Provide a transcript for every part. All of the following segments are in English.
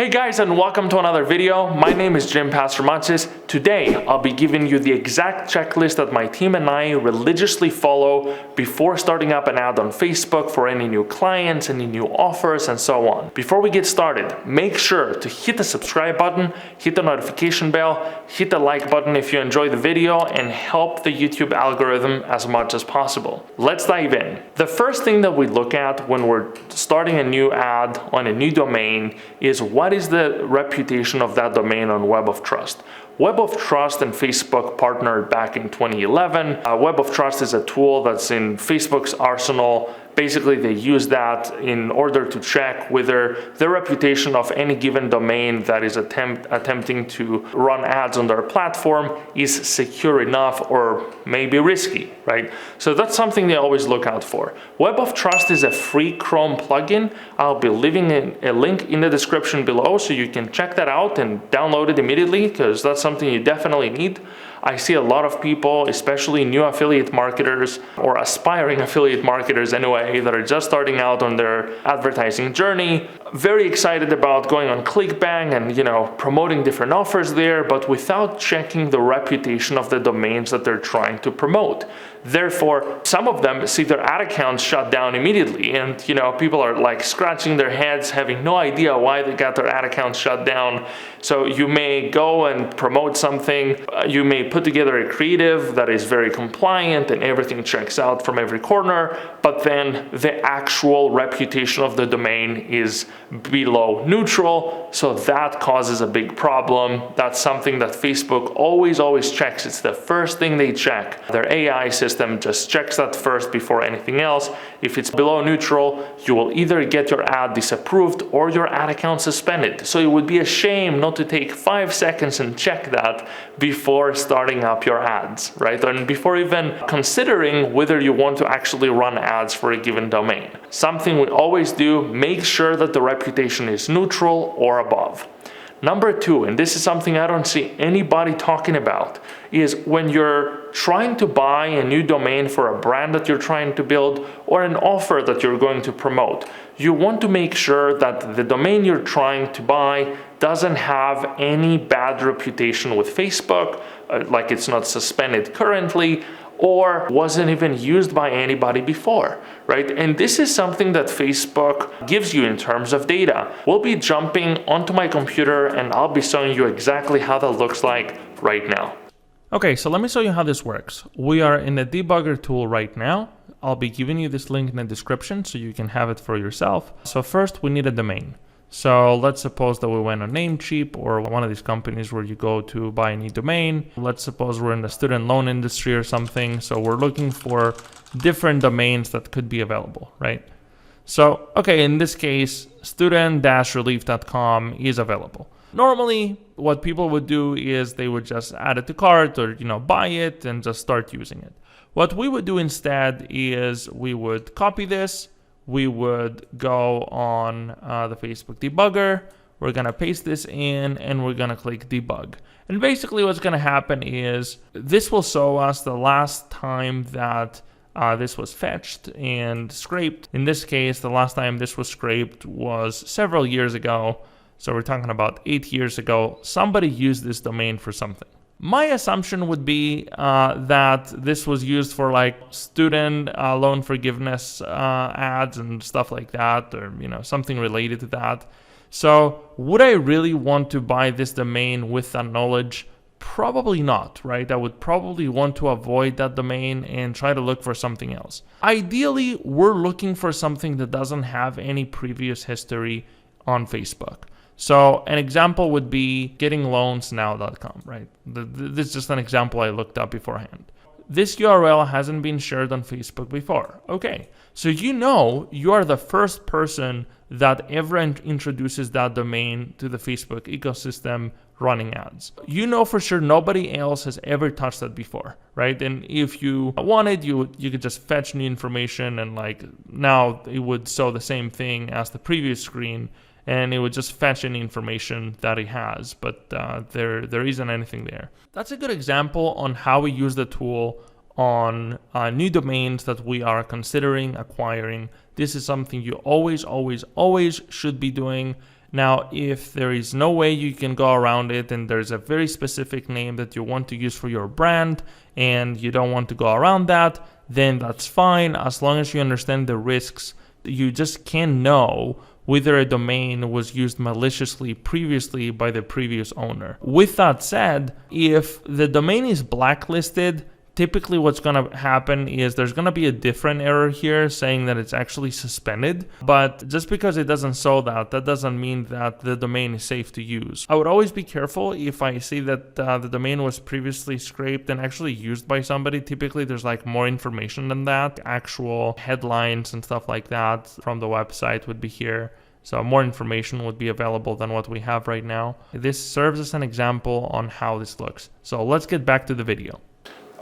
Hey guys, and welcome to another video. My name is Pastirmatzis. Today, I'll be giving you the exact checklist that my team and I religiously follow before starting up an ad on Facebook for any new clients, any new offers, and so on. Before we get started, make sure to hit the subscribe button, hit the notification bell, hit the like button if you enjoy the video, and help the YouTube algorithm as much as possible. Let's dive in. The first thing that we look at when we're starting a new ad on a new domain is what is the reputation of that domain on Web of Trust. Web of Trust and Facebook partnered back in 2011. Web of Trust is a tool that's in Facebook's arsenal. Basically, they use that in order to check whether the reputation of any given domain that is attempting to run ads on their platform is secure enough or maybe risky, right? So that's something they always look out for. Web of Trust is a free Chrome plugin. I'll be leaving a link in the description below so you can check that out and download it immediately, because that's something you definitely need. I see a lot of people, especially new affiliate marketers or aspiring affiliate marketers anyway, that are just starting out on their advertising journey, very excited about going on ClickBank and promoting different offers there, but without checking the reputation of the domains that they're trying to promote. Therefore, some of them see their ad accounts shut down immediately, and people are like scratching their heads, having no idea why they got their ad accounts shut down. So you may go and promote something, you may put together a creative that is very compliant and everything checks out from every corner, but then the actual reputation of the domain is below neutral, so that causes a big problem. That's something that Facebook always checks. It's the first thing they check. Their AI system just checks that first before anything else. If it's below neutral, you will either get your ad disapproved or your ad account suspended. So it would be a shame not to take 5 seconds and check that before starting up your ads, right? And before even considering whether you want to actually run ads for a given domain. Something we always do, make sure that the reputation is neutral or above. Number 2, and this is something I don't see anybody talking about, is when you're trying to buy a new domain for a brand that you're trying to build or an offer that you're going to promote, you want to make sure that the domain you're trying to buy doesn't have any bad reputation with Facebook, like it's not suspended currently, or wasn't even used by anybody before, right? And this is something that Facebook gives you in terms of data. We'll be jumping onto my computer and I'll be showing you exactly how that looks like right now. Okay, so let me show you how this works. We are in the debugger tool right now. I'll be giving you this link in the description so you can have it for yourself. So first we need a domain. So let's suppose that we went on Namecheap or one of these companies where you go to buy a new domain. Let's suppose we're in the student loan industry or something. So we're looking for different domains that could be available, right? So, okay, in this case, student-relief.com is available. Normally, what people would do is they would just add it to cart or, buy it and just start using it. What we would do instead is we would copy this. We would go on the Facebook debugger, we're gonna paste this in and we're gonna click debug. And basically what's gonna happen is this will show us the last time that this was fetched and scraped. In this case, the last time this was scraped was several years ago. So we're talking about 8 years ago. Somebody used this domain for something. My assumption would be that this was used for like student loan forgiveness ads and stuff like that, or something related to that. So would I really want to buy this domain with that knowledge? Probably not, right? I would probably want to avoid that domain and try to look for something else. Ideally, we're looking for something that doesn't have any previous history on Facebook. So an example would be gettingloansnow.com, right? This is just an example I looked up beforehand. This URL hasn't been shared on Facebook before. Okay, so you are the first person that ever introduces that domain to the Facebook ecosystem running ads. For sure nobody else has ever touched that before, right? And if you wanted, you could just fetch new information and now it would show the same thing as the previous screen, and it would just fetch any information that it has, but there isn't anything there. That's a good example on how we use the tool on new domains that we are considering acquiring. This is something you always should be doing. Now, if there is no way you can go around it and there's a very specific name that you want to use for your brand and you don't want to go around that, then that's fine as long as you understand the risks. You just can't know whether a domain was used maliciously previously by the previous owner. With that said, if the domain is blacklisted, typically what's going to happen is there's going to be a different error here saying that it's actually suspended. But just because it doesn't show that doesn't mean that the domain is safe to use. I would always be careful if I see that the domain was previously scraped and actually used by somebody. Typically there's like more information than that. Actual headlines and stuff like that from the website would be here. So more information would be available than what we have right now. This serves as an example on how this looks. So let's get back to the video.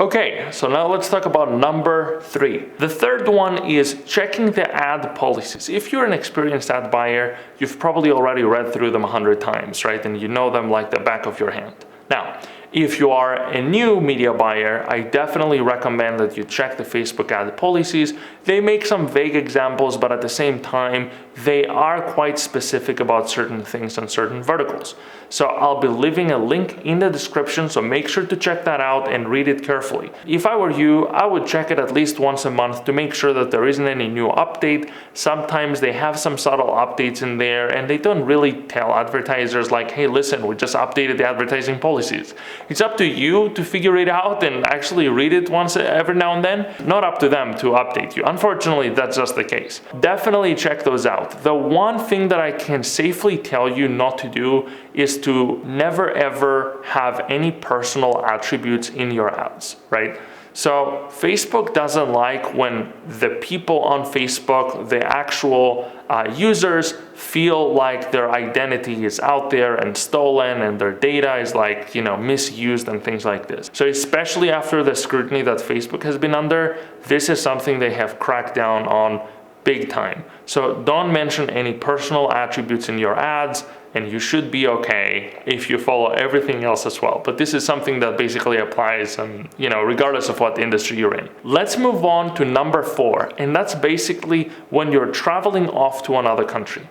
Okay, so now let's talk about number 3. The third one is checking the ad policies. If you're an experienced ad buyer, you've probably already read through them 100 times, right? And you know them like the back of your hand. Now, if you are a new media buyer, I definitely recommend that you check the Facebook ad policies. They make some vague examples, but at the same time, they are quite specific about certain things and certain verticals. So I'll be leaving a link in the description, so make sure to check that out and read it carefully. If I were you, I would check it at least once a month to make sure that there isn't any new update. Sometimes they have some subtle updates in there and they don't really tell advertisers like, hey, listen, we just updated the advertising policies. It's up to you to figure it out and actually read it once every now and then, not up to them to update you. Unfortunately, that's just the case. Definitely check those out. The one thing that I can safely tell you not to do is to never ever have any personal attributes in your ads, right? So Facebook doesn't like when the people on Facebook, the actual users, feel like their identity is out there and stolen and their data is like, misused and things like this. So especially after the scrutiny that Facebook has been under, this is something they have cracked down on big time. So don't mention any personal attributes in your ads, and you should be okay if you follow everything else as well. But this is something that basically applies, regardless of what industry you're in. Let's move on to number 4, and that's basically when you're traveling off to another country.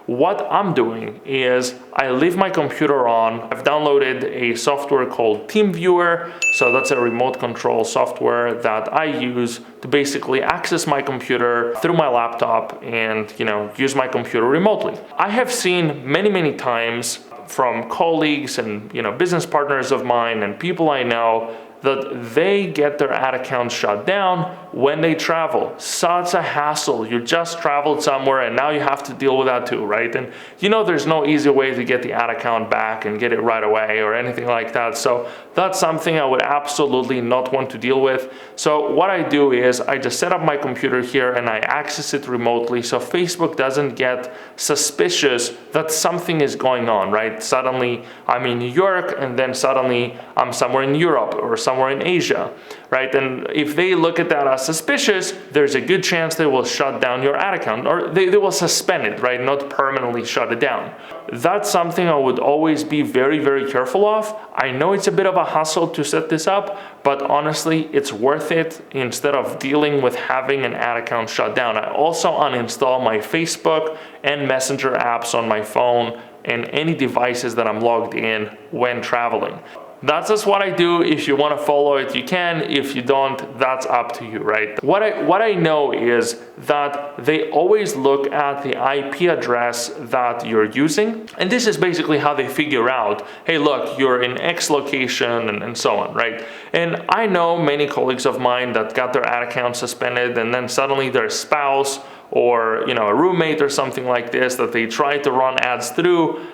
What I'm doing is I leave my computer on. I've downloaded a software called TeamViewer. So that's a remote control software that I use to basically access my computer through my laptop and, use my computer remotely. I have seen many times from colleagues and, business partners of mine and people I know that they get their ad accounts shut down when they travel. Such a hassle. You just traveled somewhere and now you have to deal with that too, right? And there's no easy way to get the ad account back and get it right away or anything like that. So that's something I would absolutely not want to deal with. So what I do is I just set up my computer here and I access it remotely so Facebook doesn't get suspicious that something is going on, right? Suddenly I'm in New York and then suddenly I'm somewhere in Europe or somewhere in Asia, right? And if they look at that as suspicious, there's a good chance they will shut down your ad account, or they will suspend it, right? Not permanently shut it down. That's something I would always be very careful of. I know it's a bit of a hassle to set this up, but honestly, it's worth it instead of dealing with having an ad account shut down. I also uninstall my Facebook and Messenger apps on my phone and any devices that I'm logged in when traveling. That's just what I do. If you want to follow it, you can. If you don't, that's up to you, right? What I know is that they always look at the IP address that you're using. And this is basically how they figure out, hey, look, you're in X location and so on, right? And I know many colleagues of mine that got their ad account suspended and then suddenly their spouse or a roommate or something like this that they tried to run ads through,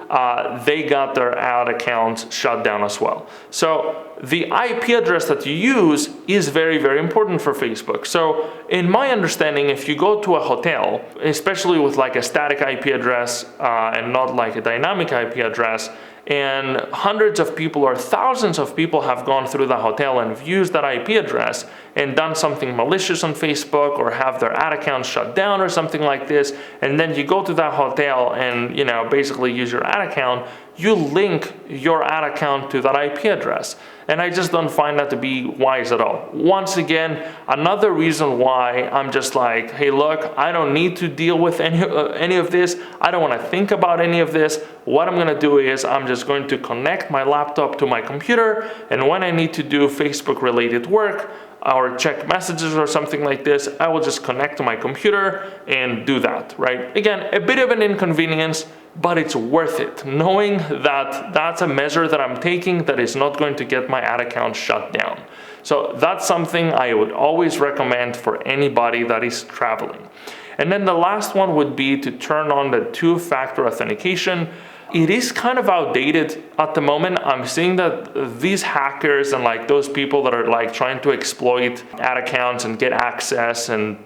they got their ad accounts shut down as well. So the IP address that you use is very important for Facebook. So in my understanding, if you go to a hotel, especially with like a static IP address and not like a dynamic IP address, and hundreds of people or thousands of people have gone through the hotel and used that IP address and done something malicious on Facebook or have their ad account shut down or something like this, and then you go to that hotel and basically use your ad account, you link your ad account to that IP address. And I just don't find that to be wise at all. Once again, another reason why I'm just like, hey, look, I don't need to deal with any of this. I don't want to think about any of this. What I'm going to do is I'm just going to connect my laptop to my computer, and when I need to do Facebook related work or check messages or something like this, I will just connect to my computer and do that, right? Again, a bit of an inconvenience, but it's worth it, knowing that that's a measure that I'm taking that is not going to get my ad account shut down. So that's something I would always recommend for anybody that is traveling. And then the last one would be to turn on the two-factor authentication. It is kind of outdated at the moment. I'm seeing that these hackers and like those people that are like trying to exploit ad accounts and get access and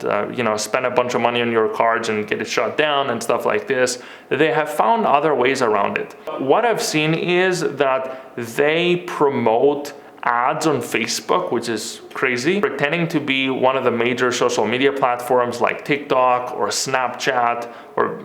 spend a bunch of money on your cards and get it shut down and stuff like this, they have found other ways around it. What I've seen is that they promote ads on Facebook, which is crazy, pretending to be one of the major social media platforms like TikTok or Snapchat or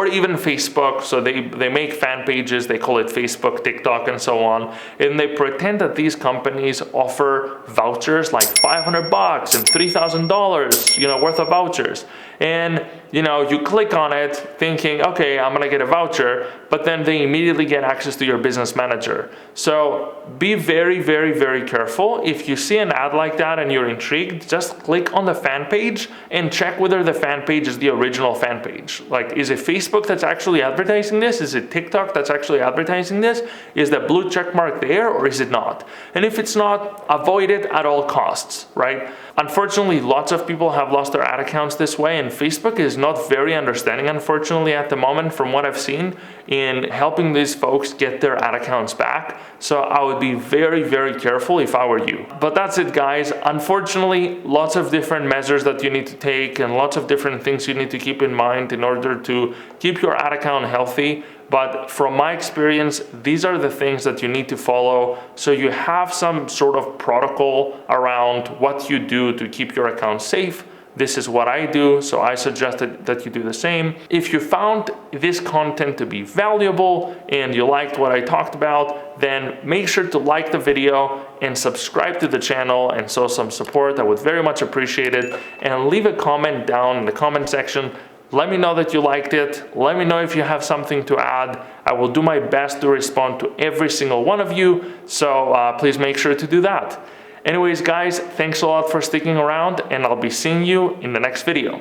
even Facebook. So they make fan pages, they call it Facebook, TikTok, and so on, and they pretend that these companies offer vouchers like $500 and $3,000 worth of vouchers. And you click on it thinking, okay, I'm gonna get a voucher, but then they immediately get access to your business manager. So be very, very, very careful. If you see an ad like that and you're intrigued, just click on the fan page and check whether the fan page is the original fan page. Like, is it Facebook that's actually advertising this? Is it TikTok that's actually advertising this? Is the blue check mark there, or is it not? And if it's not, avoid it at all costs, right? Unfortunately, lots of people have lost their ad accounts this way, and Facebook is not very understanding, unfortunately, at the moment, from what I've seen, in helping these folks get their ad accounts back. So I would be very, very careful if I were you. But that's it, guys. Unfortunately, lots of different measures that you need to take and lots of different things you need to keep in mind in order to keep your ad account healthy. But from my experience, these are the things that you need to follow so you have some sort of protocol around what you do to keep your account safe. This is what I do, so I suggested that you do the same. If you found this content to be valuable and you liked what I talked about, then make sure to like the video and subscribe to the channel and show some support. I would very much appreciate it. And leave a comment down in the comment section. Let me know that you liked it. Let me know if you have something to add. I will do my best to respond to every single one of you, so please make sure to do that. Anyways, guys, thanks a lot for sticking around, and I'll be seeing you in the next video.